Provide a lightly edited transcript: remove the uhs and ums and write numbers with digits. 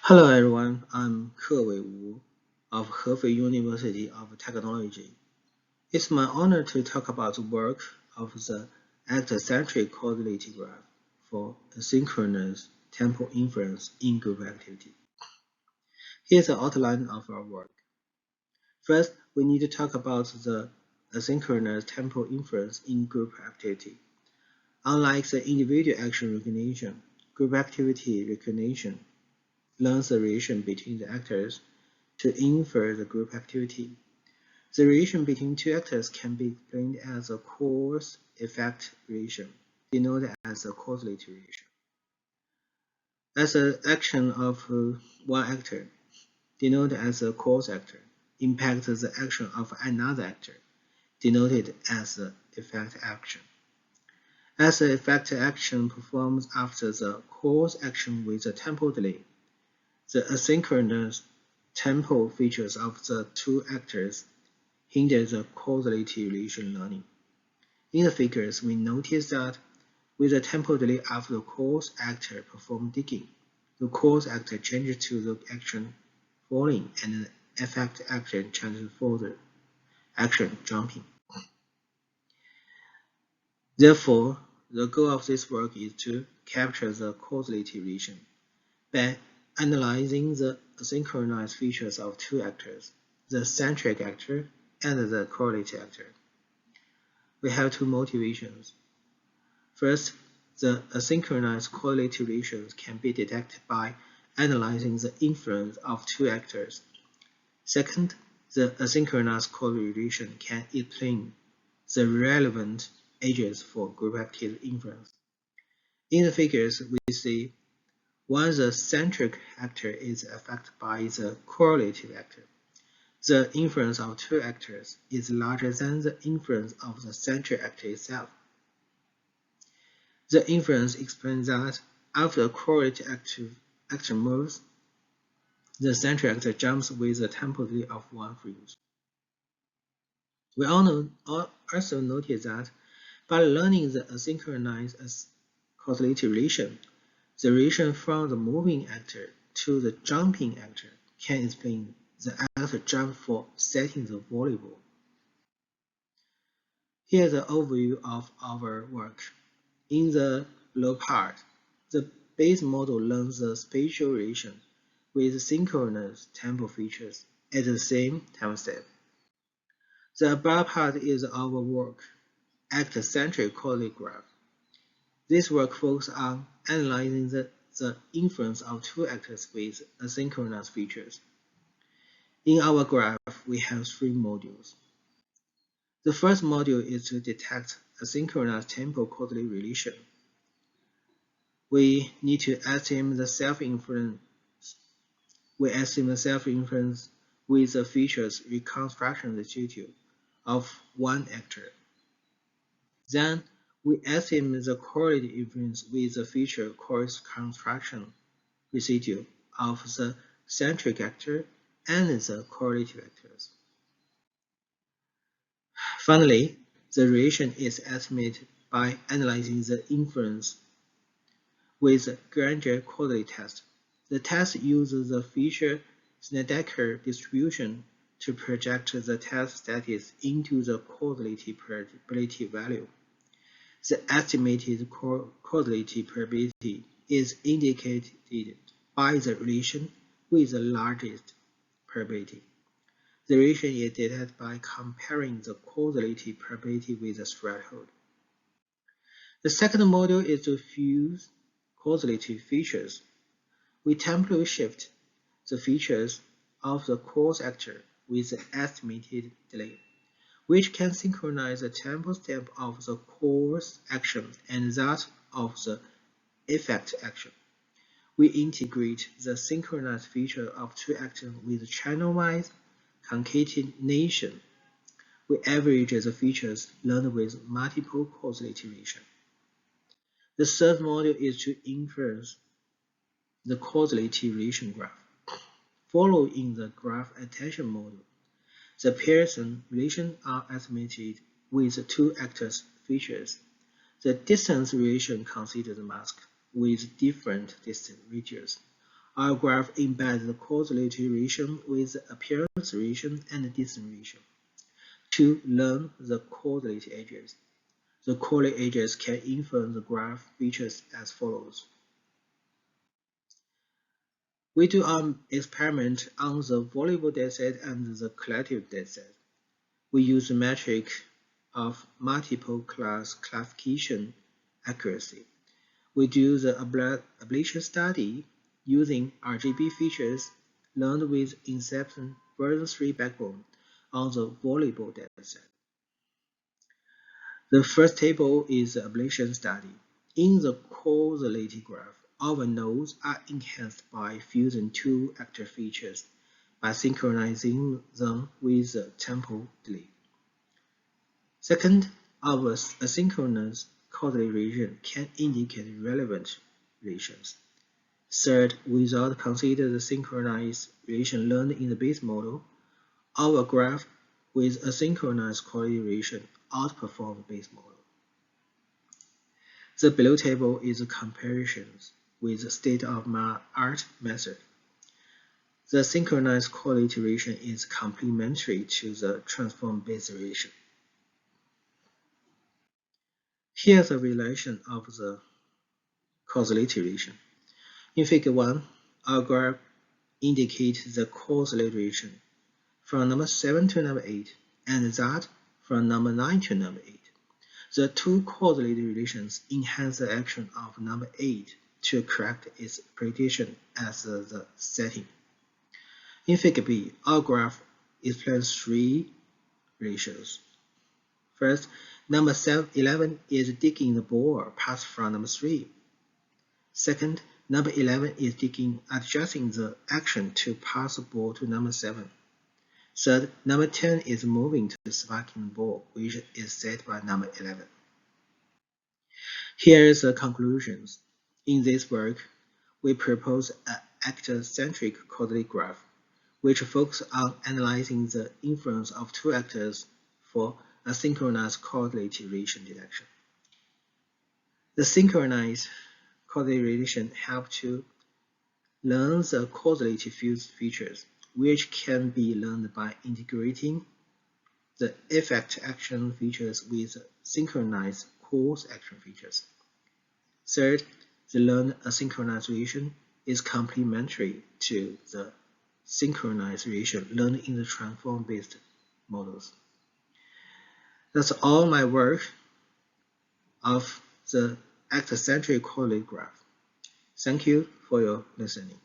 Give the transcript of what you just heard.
Hello everyone, I'm Kewei Wu of Hefei University of Technology. It's my honor to talk about the work of the actor-centric causality graph for asynchronous tempo inference in group activity. Here's the outline of our work. First, we need to talk about the asynchronous tempo inference in group activity. Unlike the individual action recognition, group activity recognition learns the relation between the actors to infer the group activity. The relation between two actors can be explained as a cause-effect relation, denoted as a causality relation. As an action of one actor, denoted as a cause actor, impacts the action of another actor, denoted as the effect action. As the effect action performs after the cause action with a tempo delay, the asynchronous tempo features of the two actors hinder the causality relation learning. In the figures, we notice that with a tempo delay after the cause actor performs digging, the cause actor changes to the action falling and the effect action changes for the action jumping. Therefore, the goal of this work is to capture the causality relation by analyzing the asynchronous features of two actors, the centric actor and the correlated actor. We have two motivations. First, the asynchronous correlative relations can be detected by analyzing the influence of two actors. Second, the asynchronous correlation can explain the relevant edges for group active inference. In the figures, we see when the centric actor is affected by the correlative actor, the influence of two actors is larger than the influence of the centric actor itself. The inference explains that after the correlative actor moves, the centric actor jumps with a tempo delay of 1 frames. We also notice that by learning the asynchronous causality relation, the relation from the moving actor to the jumping actor can explain the actor jump for setting the volleyball. Here's an overview of our work. In the below part, the base model learns the spatial relation with synchronous tempo features at the same time step. The above part is our work, actor-centric causality graph. This work focuses on analyzing the influence of two actors with asynchronous features. In our graph, we have three modules. The first module is to detect asynchronous tempo causality relation. We need to estimate the self-inference. We estimate self-inference with the features reconstruction residual of one actor. Then we estimate the correlated inference with the feature construction residual of the centric actor and the correlative actors. Finally, the relation is estimated by analyzing the inference with the gradual causality test. The test uses the feature Snedeker distribution to project the test status into the causality probability value. The estimated causality probability is indicated by the relation with the largest probability. The relation is detected by comparing the causality probability with the threshold. The second module is to fuse causality features. We temporarily shift the features of the cause actor with the estimated delay, which can synchronize the tempo step of the cause action and that of the effect action. We integrate the synchronous feature of two actions with channel-wise concatenation. We average the features learned with multiple causality relation. The third module is to infer the causality relation graph. Following the graph attention model, the Pearson relations are estimated with two actors' features. The distance relation considers the mask with different distance radius Our graph embeds the causality relation with the appearance relation and the distance relation. To learn the causality edges, the correlate edges can influence the graph features as follows. We do an experiment on the volume dataset and the collective dataset. We use the metric of multiple class classification accuracy. We do the ablation study using RGB features learned with Inception version 3 backbone on the volume dataset. The first table is the ablation study. In the causality graph, our nodes are enhanced by fusing two actor features by synchronizing them with the temporal delay. Second, our asynchronous causality relation can indicate relevant relations. Third, without considering the synchronized relation learned in the base model, our graph with asynchronous causality relation outperforms the base model. The below table is comparisons with the state-of-the-art method. The synchronized causality relation is complementary to the transform-based relation. Here's a relation of the causality relation. In Figure 1, our graph indicates the causality relation from number 7 to number 8, and that from number 9 to number 8. The two causality relations enhance the action of number 8 to correct its prediction as the setting. In Figure B, our graph explains three ratios. First, number 11 is digging the ball passed from number 3. Second, number 11 is adjusting the action to pass the ball to number 7. Third, number 10 is moving to the spiking ball, which is set by number 11. Here is the conclusions. In this work, we propose an actor-centric causality graph, which focuses on analyzing the influence of two actors for a synchronized causality relation detection. The synchronized causality relation helps to learn the causality features, which can be learned by integrating the effect action features with synchronized cause action features. Third, the learned asynchronous relation is complementary to the synchronized relation learned in the transform-based models. That's all my work of the actor-centric causality graph. Thank you for your listening.